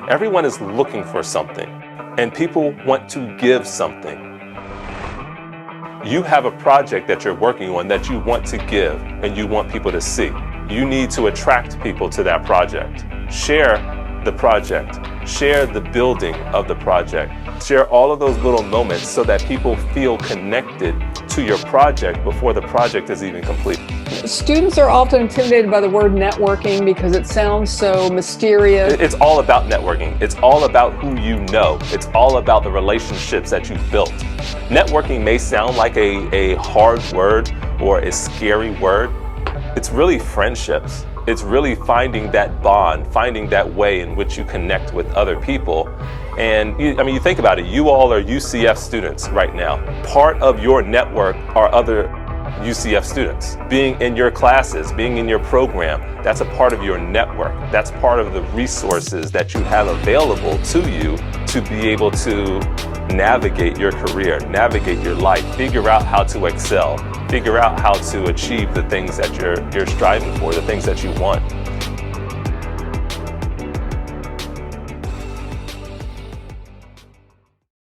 Everyone is looking for something, and people want to give something. You have a project that you're working on that you want to give and you want people to see. You need to attract people to that project. Share the project. Share the building of the project. Share all of those little moments so that people feel connected to your project before the project is even complete. Students are often intimidated by the word networking because it sounds so mysterious. It's all about networking. It's all about who you know. It's all about the relationships that you've built. Networking may sound like a hard word or a scary word. It's really friendships. It's really finding that bond, finding that way in which you connect with other people. And you think about it, you all are UCF students right now. Part of your network are other UCF students. Being in your classes, being in your program, that's a part of your network. That's part of the resources that you have available to you to be able to navigate your career, navigate your life, figure out how to excel, figure out how to achieve the things that you're striving for, the things that you want.